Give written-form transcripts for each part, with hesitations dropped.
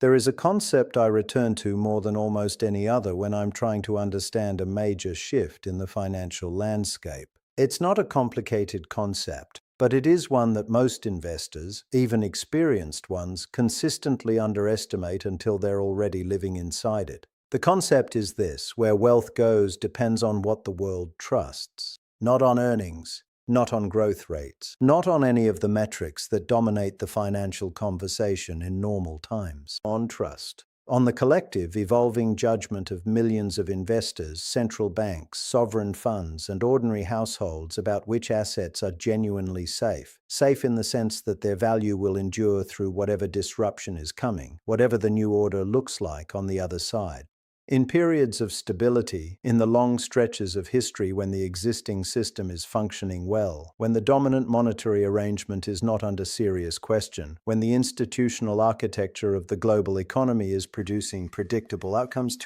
There is a concept I return to more than almost any other when I'm trying to understand a major shift in the financial landscape. It's not a complicated concept, but it is one that most investors, even experienced ones, consistently underestimate until they're already living inside it. The concept is this: where wealth goes depends on what the world trusts, not on earnings, not on growth rates, not on any of the metrics that dominate the financial conversation in normal times. On trust. On the collective, evolving judgment of millions of investors, central banks, sovereign funds, and ordinary households about which assets are genuinely safe. Safe in the sense that their value will endure through whatever disruption is coming, whatever the new order looks like on the other side. In periods of stability, in the long stretches of history when the existing system is functioning well, when the dominant monetary arrangement is not under serious question, when the institutional architecture of the global economy is producing predictable outcomes,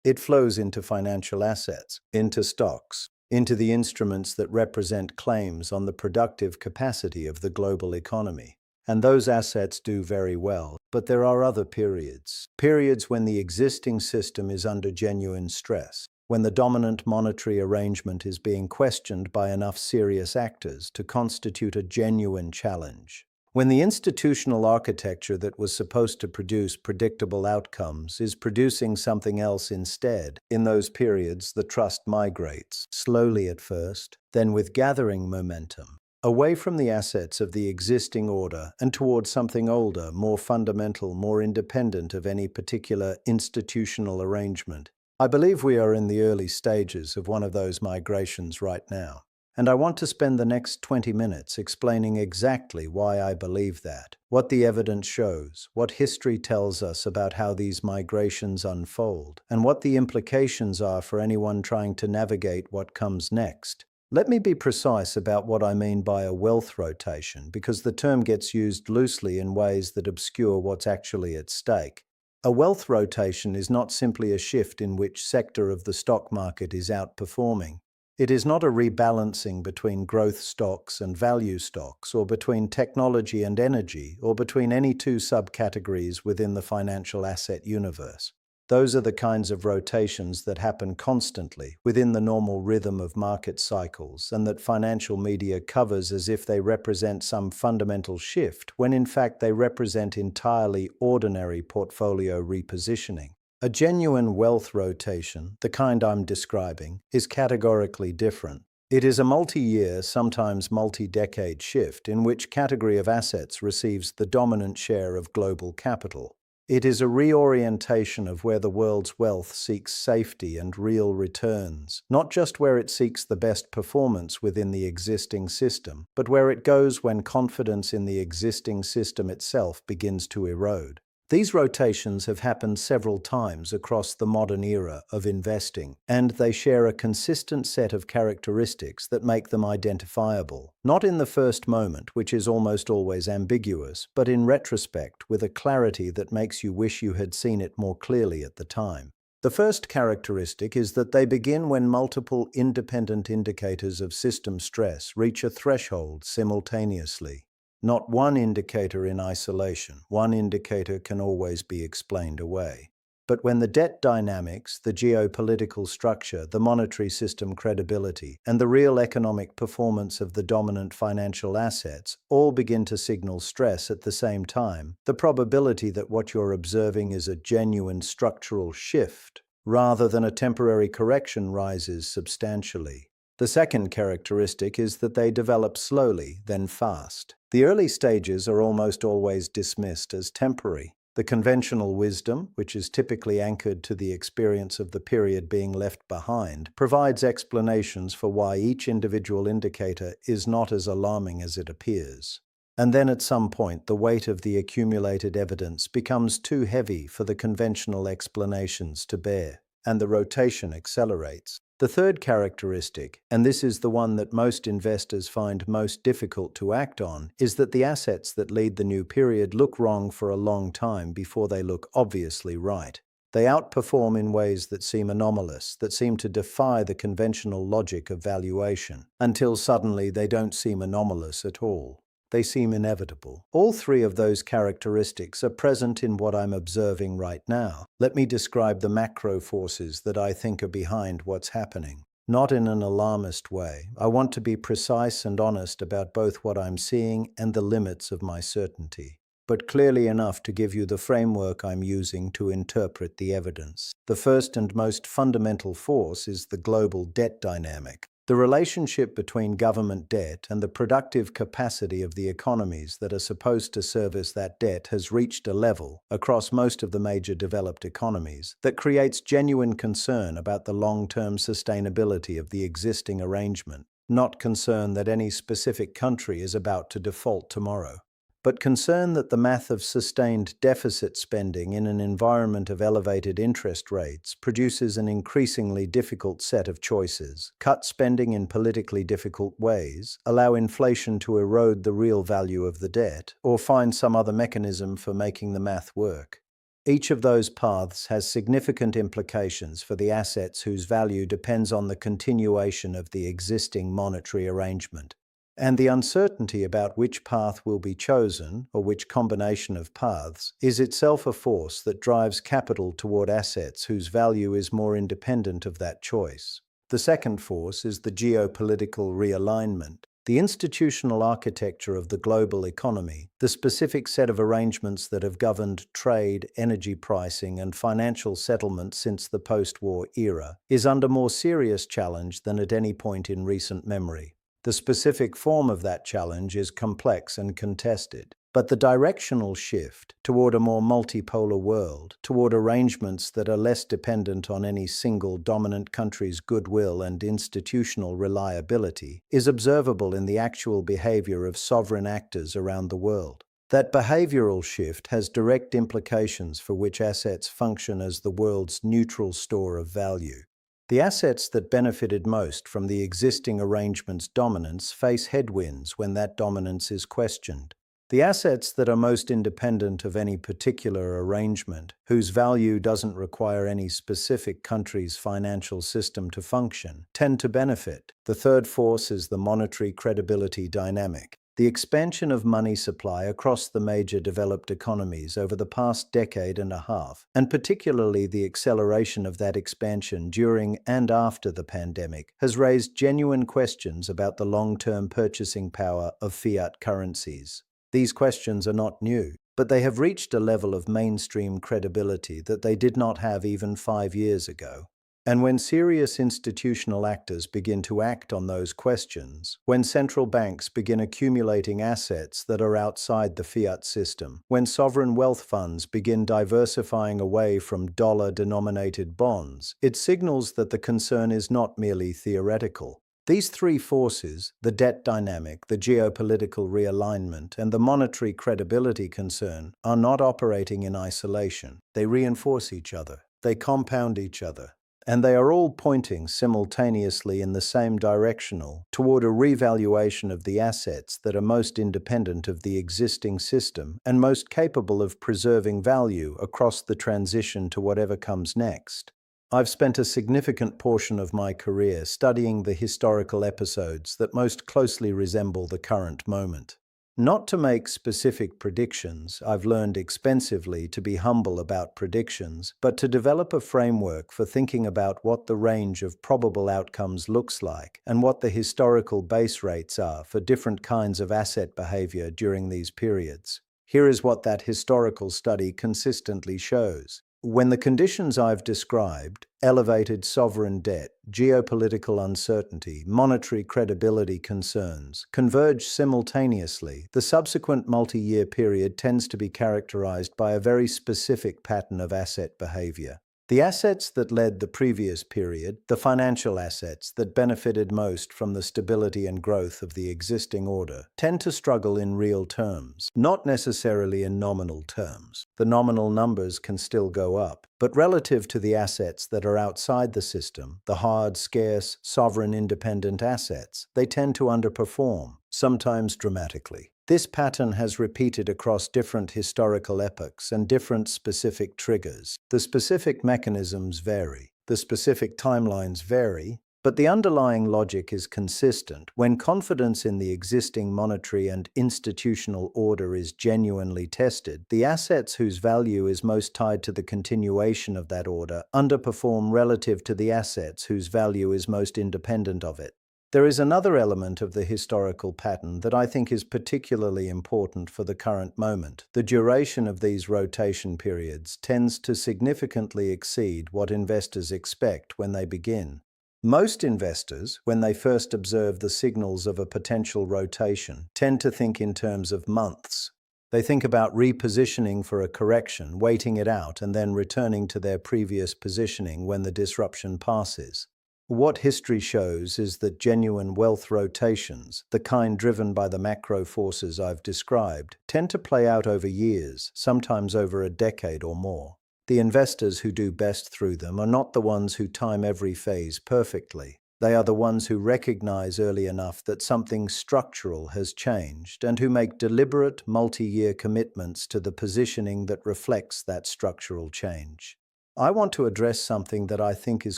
it flows into financial assets, into stocks, into the instruments that represent claims on the productive capacity of the global economy. And those assets do very well. But there are other periods. Periods when the existing system is under genuine stress, when the dominant monetary arrangement is being questioned by enough serious actors to constitute a genuine challenge. When the institutional architecture that was supposed to produce predictable outcomes is producing something else instead, in those periods the trust migrates, slowly at first, then with gathering momentum, away from the assets of the existing order and towards something older, more fundamental, more independent of any particular institutional arrangement. I believe we are in the early stages of one of those migrations right now. And I want to spend the next 20 minutes explaining exactly why I believe that, what the evidence shows, what history tells us about how these migrations unfold, and what the implications are for anyone trying to navigate what comes next. Let me be precise about what I mean by a wealth rotation, because the term gets used loosely in ways that obscure what's actually at stake. A wealth rotation is not simply a shift in which sector of the stock market is outperforming. It is not a rebalancing between growth stocks and value stocks, or between technology and energy, or between any two subcategories within the financial asset universe. Those are the kinds of rotations that happen constantly within the normal rhythm of market cycles, and that financial media covers as if they represent some fundamental shift, when in fact they represent entirely ordinary portfolio repositioning. A genuine wealth rotation, the kind I'm describing, is categorically different. It is a multi-year, sometimes multi-decade shift in which category of assets receives the dominant share of global capital. It is a reorientation of where the world's wealth seeks safety and real returns, not just where it seeks the best performance within the existing system, but where it goes when confidence in the existing system itself begins to erode. These rotations have happened several times across the modern era of investing, and they share a consistent set of characteristics that make them identifiable, not in the first moment, which is almost always ambiguous, but in retrospect with a clarity that makes you wish you had seen it more clearly at the time. The first characteristic is that they begin when multiple independent indicators of system stress reach a threshold simultaneously. Not one indicator in isolation. One indicator can always be explained away. But when the debt dynamics, the geopolitical structure, the monetary system credibility, and the real economic performance of the dominant financial assets all begin to signal stress at the same time, the probability that what you're observing is a genuine structural shift rather than a temporary correction rises substantially. The second characteristic is that they develop slowly, then fast. The early stages are almost always dismissed as temporary. The conventional wisdom, which is typically anchored to the experience of the period being left behind, provides explanations for why each individual indicator is not as alarming as it appears. And then at some point, the weight of the accumulated evidence becomes too heavy for the conventional explanations to bear, and the rotation accelerates. The third characteristic, and this is the one that most investors find most difficult to act on, is that the assets that lead the new period look wrong for a long time before they look obviously right. They outperform in ways that seem anomalous, that seem to defy the conventional logic of valuation, until suddenly they don't seem anomalous at all. They seem inevitable. All three of those characteristics are present in what I'm observing right now. Let me describe the macro forces that I think are behind what's happening. Not in an alarmist way. I want to be precise and honest about both what I'm seeing and the limits of my certainty, but clearly enough to give you the framework I'm using to interpret the evidence. The first and most fundamental force is the global debt dynamic. The relationship between government debt and the productive capacity of the economies that are supposed to service that debt has reached a level, across most of the major developed economies, that creates genuine concern about the long-term sustainability of the existing arrangement. Not concern that any specific country is about to default tomorrow, but concern that the math of sustained deficit spending in an environment of elevated interest rates produces an increasingly difficult set of choices. Cut spending in politically difficult ways, allow inflation to erode the real value of the debt, or find some other mechanism for making the math work. Each of those paths has significant implications for the assets whose value depends on the continuation of the existing monetary arrangement. And the uncertainty about which path will be chosen, or which combination of paths, is itself a force that drives capital toward assets whose value is more independent of that choice. The second force is the geopolitical realignment. The institutional architecture of the global economy, the specific set of arrangements that have governed trade, energy pricing, and financial settlement since the post-war era, is under more serious challenge than at any point in recent memory. The specific form of that challenge is complex and contested, but the directional shift toward a more multipolar world, toward arrangements that are less dependent on any single dominant country's goodwill and institutional reliability, is observable in the actual behavior of sovereign actors around the world. That behavioral shift has direct implications for which assets function as the world's neutral store of value. The assets that benefited most from the existing arrangement's dominance face headwinds when that dominance is questioned. The assets that are most independent of any particular arrangement, whose value doesn't require any specific country's financial system to function, tend to benefit. The third force is the monetary credibility dynamic. The expansion of money supply across the major developed economies over the past decade and a half, and particularly the acceleration of that expansion during and after the pandemic, has raised genuine questions about the long-term purchasing power of fiat currencies. These questions are not new, but they have reached a level of mainstream credibility that they did not have even 5 years ago. And when serious institutional actors begin to act on those questions, when central banks begin accumulating assets that are outside the fiat system, when sovereign wealth funds begin diversifying away from dollar-denominated bonds, it signals that the concern is not merely theoretical. These three forces, the debt dynamic, the geopolitical realignment, and the monetary credibility concern, are not operating in isolation. They reinforce each other. They compound each other. And they are all pointing simultaneously in the same direction toward a revaluation of the assets that are most independent of the existing system and most capable of preserving value across the transition to whatever comes next. I've spent a significant portion of my career studying the historical episodes that most closely resemble the current moment. Not to make specific predictions, I've learned expensively to be humble about predictions, but to develop a framework for thinking about what the range of probable outcomes looks like and what the historical base rates are for different kinds of asset behavior during these periods. Here is what that historical study consistently shows. When the conditions I've described, elevated sovereign debt, geopolitical uncertainty, monetary credibility concerns, converge simultaneously, the subsequent multi-year period tends to be characterized by a very specific pattern of asset behavior. The assets that led the previous period, the financial assets that benefited most from the stability and growth of the existing order, tend to struggle in real terms, not necessarily in nominal terms. The nominal numbers can still go up, but relative to the assets that are outside the system, the hard, scarce, sovereign independent assets, they tend to underperform, sometimes dramatically. This pattern has repeated across different historical epochs and different specific triggers. The specific mechanisms vary, the specific timelines vary, but the underlying logic is consistent. When confidence in the existing monetary and institutional order is genuinely tested, the assets whose value is most tied to the continuation of that order underperform relative to the assets whose value is most independent of it. There is another element of the historical pattern that I think is particularly important for the current moment. The duration of these rotation periods tends to significantly exceed what investors expect when they begin. Most investors, when they first observe the signals of a potential rotation, tend to think in terms of months. They think about repositioning for a correction, waiting it out, and then returning to their previous positioning when the disruption passes. What history shows is that genuine wealth rotations, the kind driven by the macro forces I've described, tend to play out over years, sometimes over a decade or more. The investors who do best through them are not the ones who time every phase perfectly. They are the ones who recognize early enough that something structural has changed and who make deliberate, multi-year commitments to the positioning that reflects that structural change. I want to address something that I think is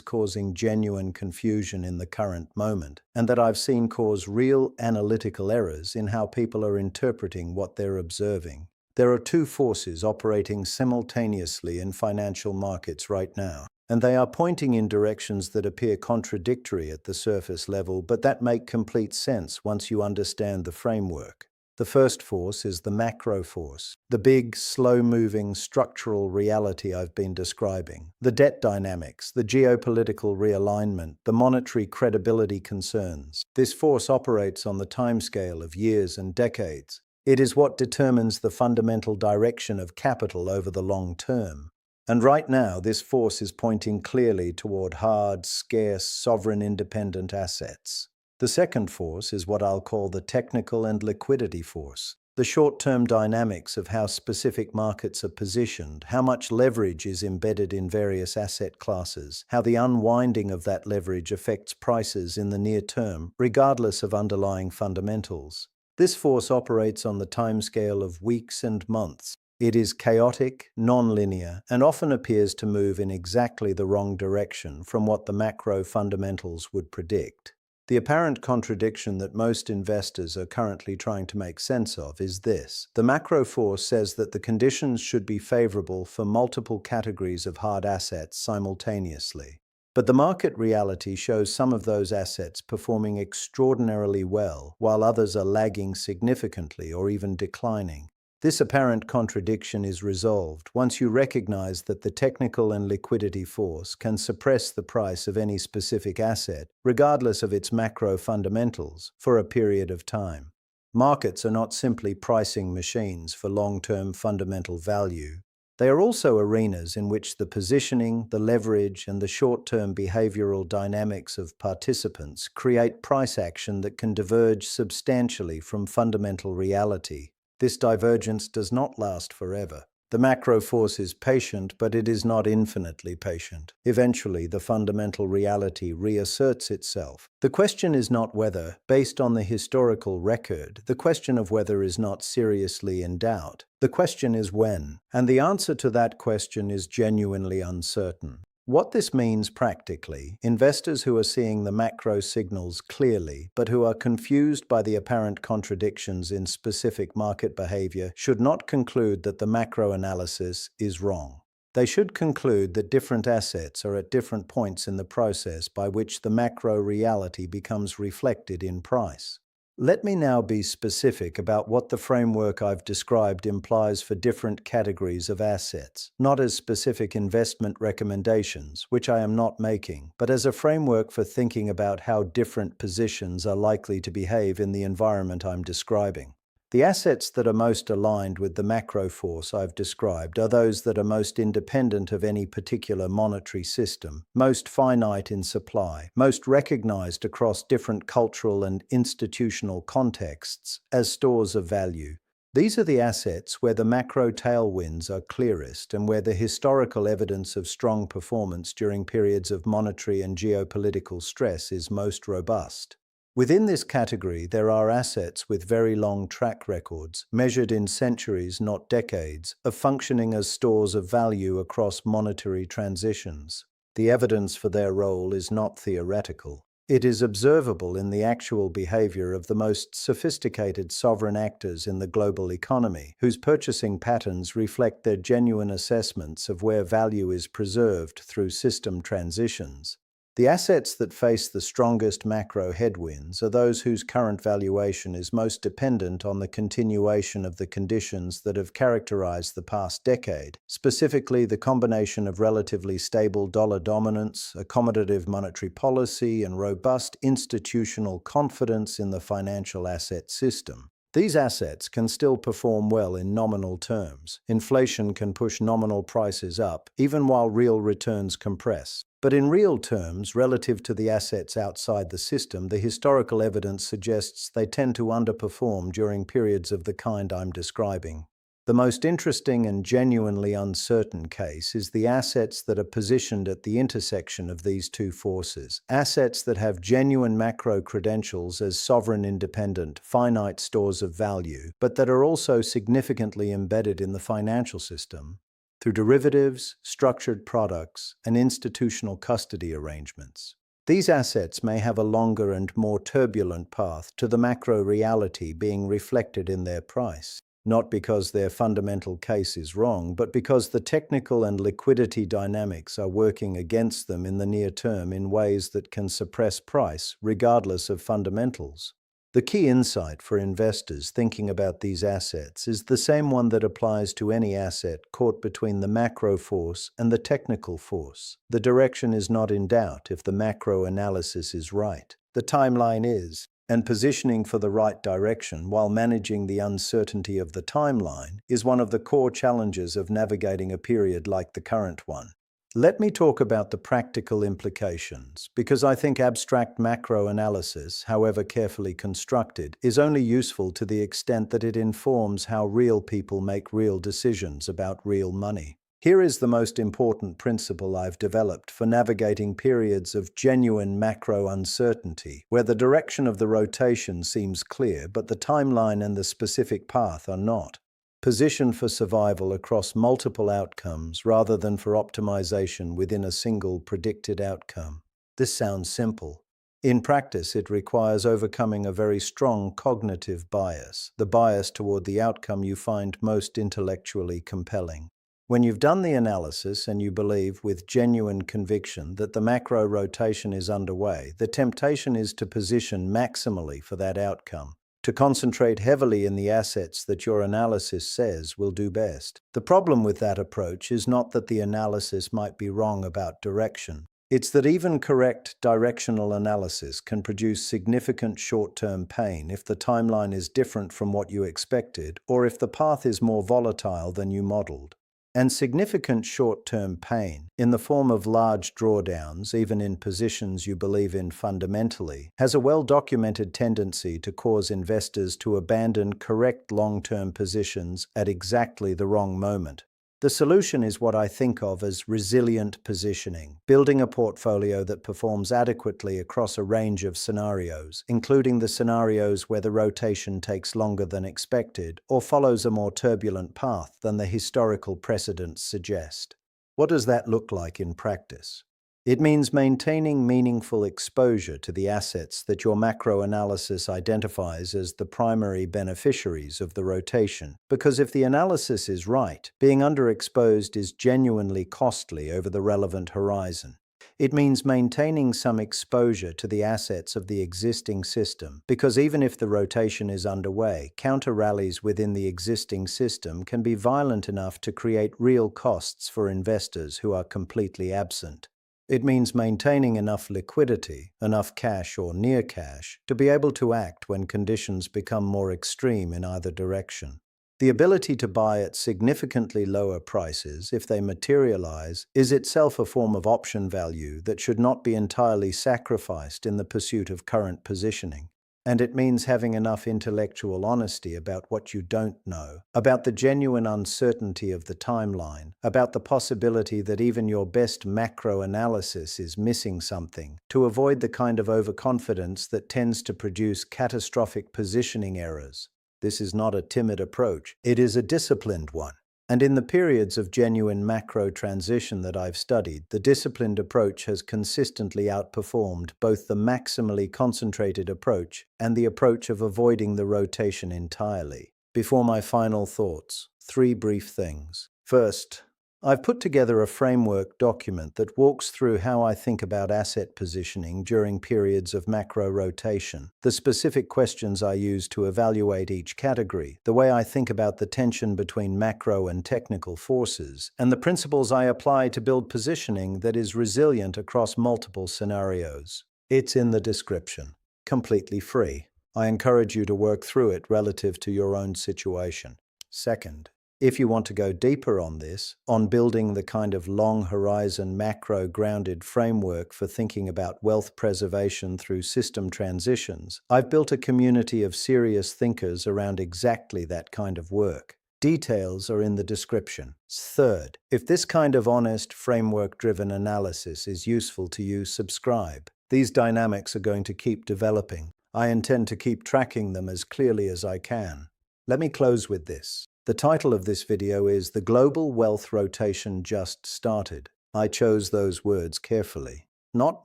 causing genuine confusion in the current moment, and that I've seen cause real analytical errors in how people are interpreting what they're observing. There are two forces operating simultaneously in financial markets right now, and they are pointing in directions that appear contradictory at the surface level, but that make complete sense once you understand the framework. The first force is the macro force, the big, slow-moving structural reality I've been describing. The debt dynamics, the geopolitical realignment, the monetary credibility concerns. This force operates on the timescale of years and decades. It is what determines the fundamental direction of capital over the long term. And right now, this force is pointing clearly toward hard, scarce, sovereign independent assets. The second force is what I'll call the technical and liquidity force. The short-term dynamics of how specific markets are positioned, how much leverage is embedded in various asset classes, how the unwinding of that leverage affects prices in the near term, regardless of underlying fundamentals. This force operates on the timescale of weeks and months. It is chaotic, non-linear, and often appears to move in exactly the wrong direction from what the macro fundamentals would predict. The apparent contradiction that most investors are currently trying to make sense of is this. The macro force says that the conditions should be favorable for multiple categories of hard assets simultaneously. But the market reality shows some of those assets performing extraordinarily well, while others are lagging significantly or even declining. This apparent contradiction is resolved once you recognize that the technical and liquidity force can suppress the price of any specific asset, regardless of its macro fundamentals, for a period of time. Markets are not simply pricing machines for long-term fundamental value. They are also arenas in which the positioning, the leverage, and the short-term behavioral dynamics of participants create price action that can diverge substantially from fundamental reality. This divergence does not last forever. The macro force is patient, but it is not infinitely patient. Eventually, the fundamental reality reasserts itself. The question is not whether, based on the historical record, the question of whether is not seriously in doubt. The question is when, and the answer to that question is genuinely uncertain. What this means practically, investors who are seeing the macro signals clearly, but who are confused by the apparent contradictions in specific market behavior, should not conclude that the macro analysis is wrong. They should conclude that different assets are at different points in the process by which the macro reality becomes reflected in price. Let me now be specific about what the framework I've described implies for different categories of assets, not as specific investment recommendations, which I am not making, but as a framework for thinking about how different positions are likely to behave in the environment I'm describing. The assets that are most aligned with the macro force I've described are those that are most independent of any particular monetary system, most finite in supply, most recognized across different cultural and institutional contexts as stores of value. These are the assets where the macro tailwinds are clearest and where the historical evidence of strong performance during periods of monetary and geopolitical stress is most robust. Within this category, there are assets with very long track records, measured in centuries, not decades, of functioning as stores of value across monetary transitions. The evidence for their role is not theoretical. It is observable in the actual behavior of the most sophisticated sovereign actors in the global economy, whose purchasing patterns reflect their genuine assessments of where value is preserved through system transitions. The assets that face the strongest macro headwinds are those whose current valuation is most dependent on the continuation of the conditions that have characterized the past decade, specifically the combination of relatively stable dollar dominance, accommodative monetary policy, and robust institutional confidence in the financial asset system. These assets can still perform well in nominal terms. Inflation can push nominal prices up, even while real returns compress. But in real terms, relative to the assets outside the system, the historical evidence suggests they tend to underperform during periods of the kind I'm describing. The most interesting and genuinely uncertain case is the assets that are positioned at the intersection of these two forces, assets that have genuine macro credentials as sovereign independent, finite stores of value, but that are also significantly embedded in the financial system through derivatives, structured products, and institutional custody arrangements. These assets may have a longer and more turbulent path to the macro reality being reflected in their price, not because their fundamental case is wrong, but because the technical and liquidity dynamics are working against them in the near term in ways that can suppress price, regardless of fundamentals. The key insight for investors thinking about these assets is the same one that applies to any asset caught between the macro force and the technical force. The direction is not in doubt if the macro analysis is right. The timeline is, and positioning for the right direction while managing the uncertainty of the timeline is one of the core challenges of navigating a period like the current one. Let me talk about the practical implications, because I think abstract macro analysis, however carefully constructed, is only useful to the extent that it informs how real people make real decisions about real money. Here is the most important principle I've developed for navigating periods of genuine macro uncertainty, where the direction of the rotation seems clear, but the timeline and the specific path are not. Position for survival across multiple outcomes rather than for optimization within a single predicted outcome. This sounds simple. In practice, it requires overcoming a very strong cognitive bias, the bias toward the outcome you find most intellectually compelling. When you've done the analysis and you believe with genuine conviction that the macro rotation is underway, the temptation is to position maximally for that outcome, to concentrate heavily in the assets that your analysis says will do best. The problem with that approach is not that the analysis might be wrong about direction. It's that even correct directional analysis can produce significant short-term pain if the timeline is different from what you expected or if the path is more volatile than you modeled. And significant short-term pain, in the form of large drawdowns, even in positions you believe in fundamentally, has a well-documented tendency to cause investors to abandon correct long-term positions at exactly the wrong moment. The solution is what I think of as resilient positioning, building a portfolio that performs adequately across a range of scenarios, including the scenarios where the rotation takes longer than expected or follows a more turbulent path than the historical precedents suggest. What does that look like in practice? It means maintaining meaningful exposure to the assets that your macro analysis identifies as the primary beneficiaries of the rotation, because if the analysis is right, being underexposed is genuinely costly over the relevant horizon. It means maintaining some exposure to the assets of the existing system, because even if the rotation is underway, counter-rallies within the existing system can be violent enough to create real costs for investors who are completely absent. It means maintaining enough liquidity, enough cash or near cash, to be able to act when conditions become more extreme in either direction. The ability to buy at significantly lower prices, if they materialize, is itself a form of option value that should not be entirely sacrificed in the pursuit of current positioning. And it means having enough intellectual honesty about what you don't know, about the genuine uncertainty of the timeline, about the possibility that even your best macro analysis is missing something, to avoid the kind of overconfidence that tends to produce catastrophic positioning errors. This is not a timid approach, it is a disciplined one. And in the periods of genuine macro transition that I've studied, the disciplined approach has consistently outperformed both the maximally concentrated approach and the approach of avoiding the rotation entirely. Before my final thoughts, 3 brief things. First, I've put together a framework document that walks through how I think about asset positioning during periods of macro rotation, the specific questions I use to evaluate each category, the way I think about the tension between macro and technical forces, and the principles I apply to build positioning that is resilient across multiple scenarios. It's in the description, completely free. I encourage you to work through it relative to your own situation. Second, if you want to go deeper on this, on building the kind of long-horizon, macro-grounded framework for thinking about wealth preservation through system transitions, I've built a community of serious thinkers around exactly that kind of work. Details are in the description. Third, if this kind of honest, framework-driven analysis is useful to you, subscribe. These dynamics are going to keep developing. I intend to keep tracking them as clearly as I can. Let me close with this. The title of this video is "The Global Wealth Rotation Just Started." I chose those words carefully. Not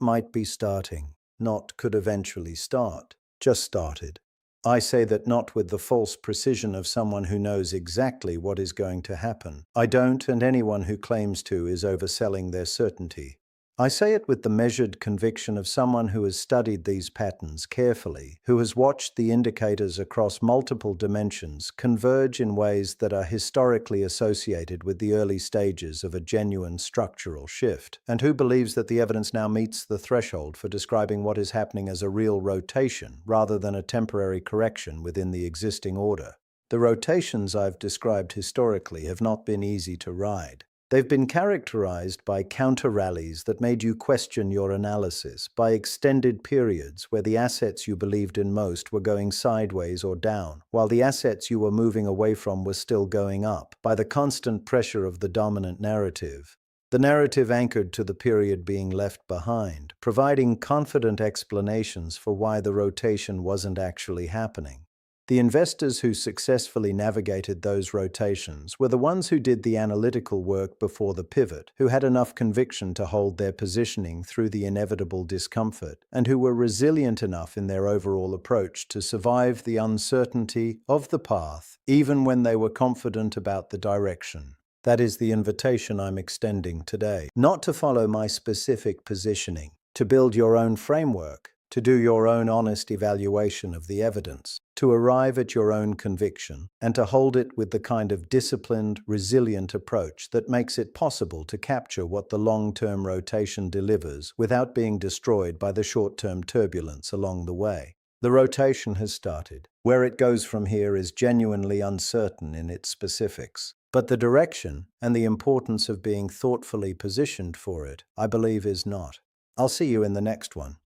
might be starting, not could eventually start, just started. I say that not with the false precision of someone who knows exactly what is going to happen. I don't, and anyone who claims to is overselling their certainty. I say it with the measured conviction of someone who has studied these patterns carefully, who has watched the indicators across multiple dimensions converge in ways that are historically associated with the early stages of a genuine structural shift, and who believes that the evidence now meets the threshold for describing what is happening as a real rotation rather than a temporary correction within the existing order. The rotations I've described historically have not been easy to ride. They've been characterized by counter-rallies that made you question your analysis, by extended periods where the assets you believed in most were going sideways or down, while the assets you were moving away from were still going up, by the constant pressure of the dominant narrative. The narrative anchored to the period being left behind, providing confident explanations for why the rotation wasn't actually happening. The investors who successfully navigated those rotations were the ones who did the analytical work before the pivot, who had enough conviction to hold their positioning through the inevitable discomfort, and who were resilient enough in their overall approach to survive the uncertainty of the path, even when they were confident about the direction. That is the invitation I'm extending today. Not to follow my specific positioning, to build your own framework, to do your own honest evaluation of the evidence, to arrive at your own conviction, and to hold it with the kind of disciplined, resilient approach that makes it possible to capture what the long-term rotation delivers without being destroyed by the short-term turbulence along the way. The rotation has started. Where it goes from here is genuinely uncertain in its specifics. But the direction and the importance of being thoughtfully positioned for it, I believe, is not. I'll see you in the next one.